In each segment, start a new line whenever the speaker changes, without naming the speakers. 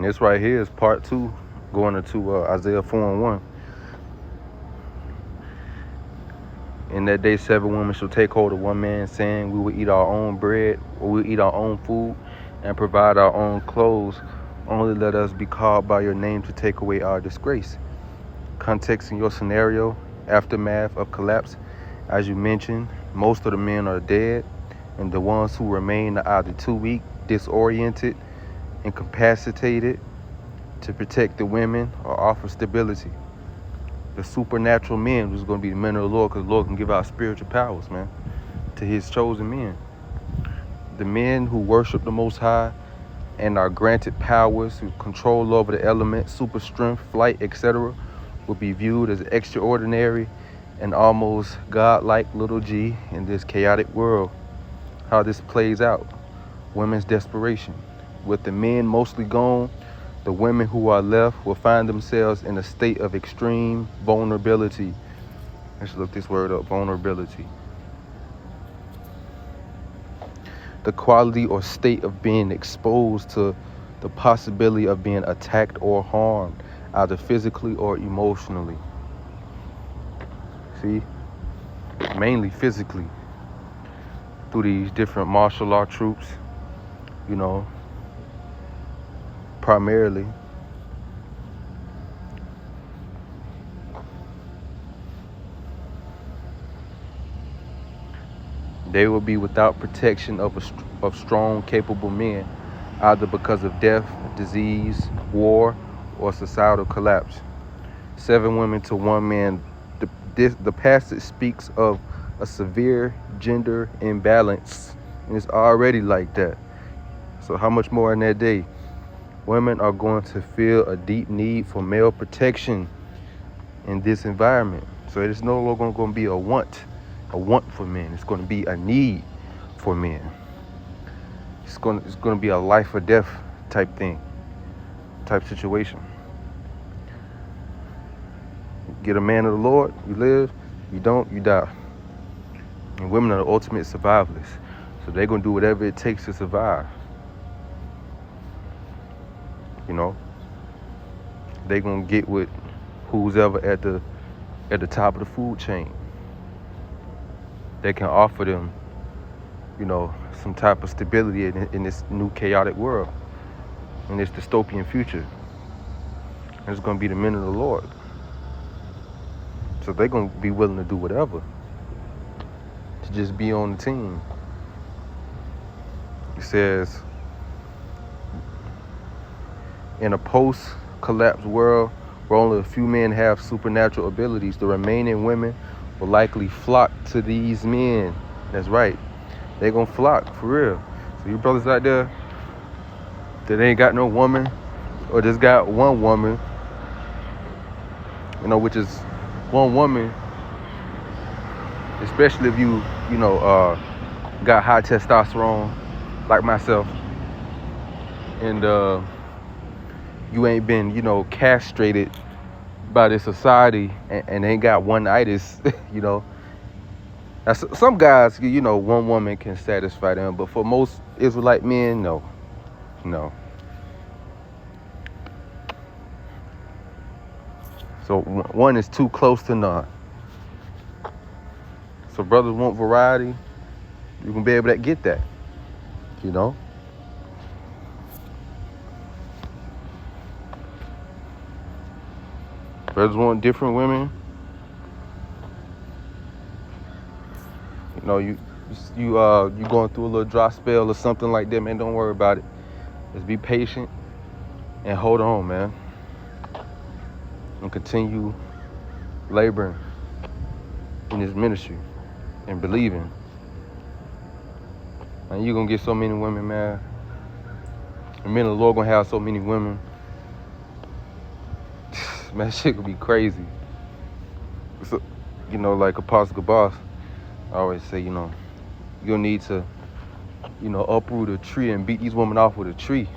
this right here is part 2, going into Isaiah 4:1. In that day, 7 women shall take hold of one man, saying, we will eat our own bread, or we'll eat our own food, and provide our own clothes. Only let us be called by your name to take away our disgrace. Context in your scenario, aftermath of collapse. As you mentioned, most of the men are dead, and the ones who remain are either too weak, disoriented, incapacitated to protect the women or offer stability. The supernatural men who's going to be the men of the Lord, because the Lord can give out spiritual powers, man, to his chosen men. The men who worship the Most High and are granted powers to control over the elements, super strength, flight, etc., will be viewed as extraordinary and almost godlike little g in this chaotic world. How this plays out. Women's desperation. With the men mostly gone, the women who are left will find themselves in a state of extreme vulnerability. Let's look this word up, vulnerability. The quality or state of being exposed to the possibility of being attacked or harmed, either physically or emotionally. See? Mainly physically. Through these different martial law troops, you know, primarily. They will be without protection of strong, capable men, either because of death, disease, war, or societal collapse. 7 women to 1 man. The passage speaks of a severe gender imbalance, and it's already like that. So how much more in that day? Women are going to feel a deep need for male protection in this environment. So it's no longer going to be a want for men. It's going to be a need for men. It's going to be a life or death type thing, type situation. Get a man of the Lord, you live. You don't, you die. And women are the ultimate survivalists. So they're going to do whatever it takes to survive. You know, they're going to get with who's ever at the top of the food chain. They can offer them, you know, some type of stability in this new chaotic world, in this dystopian future. And it's going to be the men of the Lord. So they're going to be willing to do whatever to just be on the team. It says, in a post-collapse world where only a few men have supernatural abilities, the remaining women will likely flock to these men. That's right. They're going to flock, for real. So you brothers out there that ain't got no woman, or just got one woman, you know, which is one woman, especially if you got high testosterone, like myself, and you ain't been, castrated by this society and ain't got one-itis, Now, some guys, one woman can satisfy them, but for most Israelite men, no. So one is too close to none. So brothers want variety, you can be able to get that, Brothers want different women. You going through a little dry spell or something like that, man. Don't worry about it. Just be patient and hold on, man. And continue laboring in this ministry and believing. And you're gonna get so many women, man. The men of the Lord gonna have so many women. Man, shit could be crazy. So, like Apostle Boss, I always say, you'll need to, uproot a tree and beat these women off with a tree,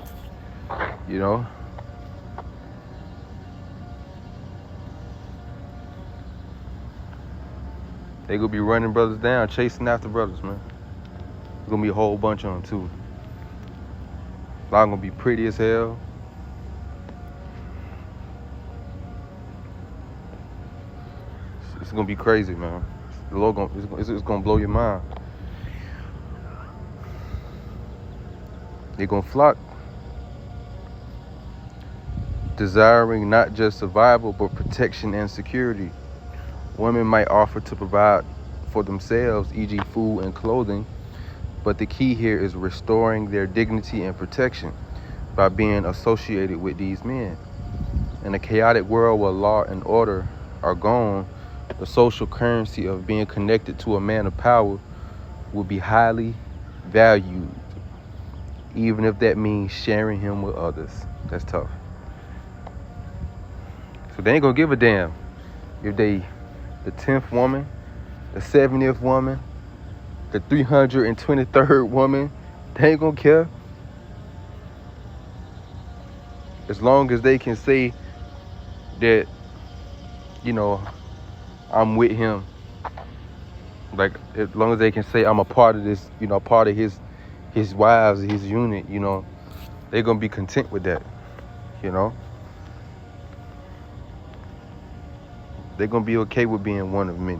They gonna be running brothers down, chasing after brothers, man. There's gonna be a whole bunch of them, too. A lot gonna be pretty as hell. It's gonna be crazy, man. The Lord it's gonna blow your mind. They're gonna flock, desiring not just survival but protection and security. Women might offer to provide for themselves, e.g., food and clothing, but the key here is restoring their dignity and protection by being associated with these men. In a chaotic world where law and order are gone, the social currency of being connected to a man of power will be highly valued, even if that means sharing him with others. That's tough. So they ain't gonna give a damn if they the 10th woman, the 70th woman, the 323rd woman. They ain't gonna care. As long as they can say that, you know, I'm with him. Like, as long as they can say I'm a part of this, you know, part of his wives, his unit, you know, they're gonna be content with that, you know. They're gonna be okay with being one of many.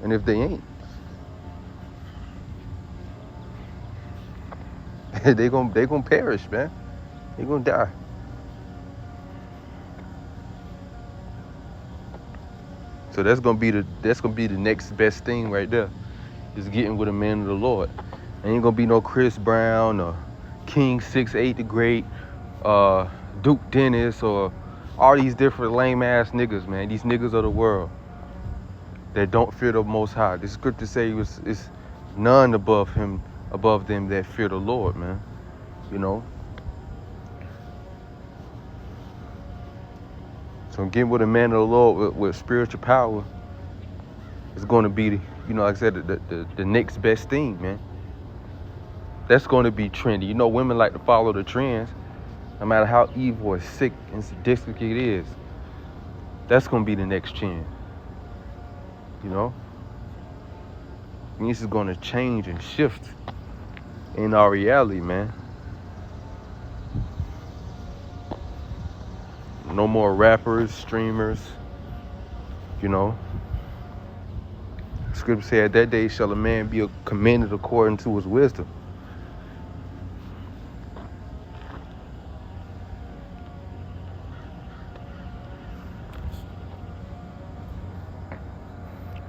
And if they ain't, they gonna perish, man. They gonna die. So that's gonna be the next best thing right there, is getting with a man of the Lord. Ain't gonna be no Chris Brown or King 6'8" the Great, Duke Dennis, or all these different lame ass niggas, man. These niggas of the world that don't fear the Most High. The scripture say it's none above them that fear the Lord, man. You know. So getting with a man of the Lord with spiritual power is going to be, you know, like I said, the next best thing, man. That's going to be trendy. You know, women like to follow the trends, no matter how evil or sick and sadistic it is. That's going to be the next trend. You know? And this is going to change and shift in our reality, man. No more rappers, streamers, you know. Scripture said, that day shall a man be commended according to his wisdom.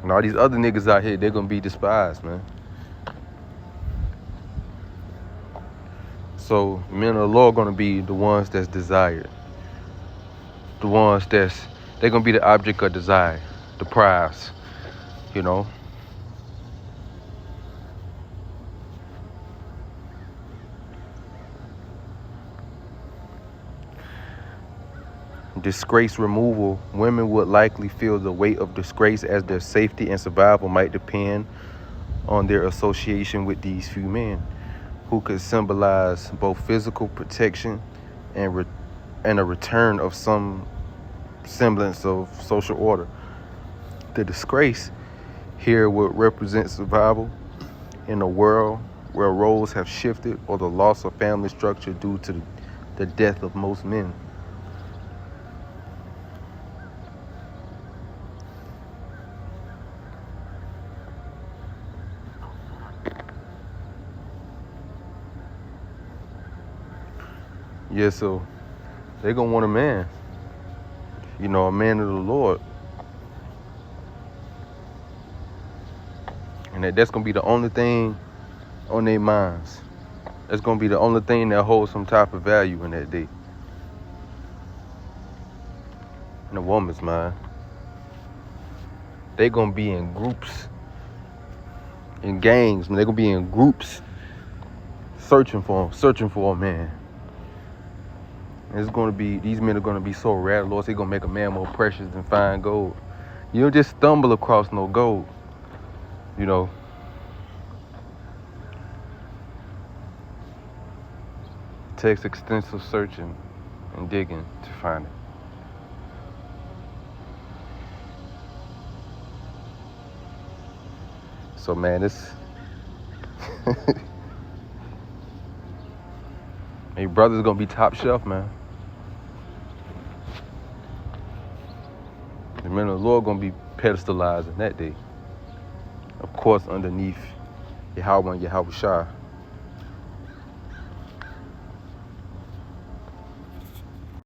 And all these other niggas out here, they're going to be despised, man. So, men of the Lord are going to be the ones that's desired. The ones they're going to be the object of desire, the prize, you know. Disgrace removal. Women would likely feel the weight of disgrace, as their safety and survival might depend on their association with these few men, who could symbolize both physical protection and a return of some semblance of social order. The disgrace here would represent survival in a world where roles have shifted, or the loss of family structure due to the death of most men. Yeah, so they're going to want a man, you know, a man of the Lord. And that's going to be the only thing on their minds. That's going to be the only thing that holds some type of value in that day. In a woman's mind. They're going to be in groups, in gangs. They're going to be in groups searching for a man. And it's going to be, these men are going to be so rare, Lord, they're going to make a man more precious than fine gold. You don't just stumble across no gold, you know. It takes extensive searching and digging to find it. So, man, it's... Hey, brother's going to be top shelf, man. The men of the Lord gonna be pedestalized in that day. Of course, underneath Yahweh and Yahweh Shai.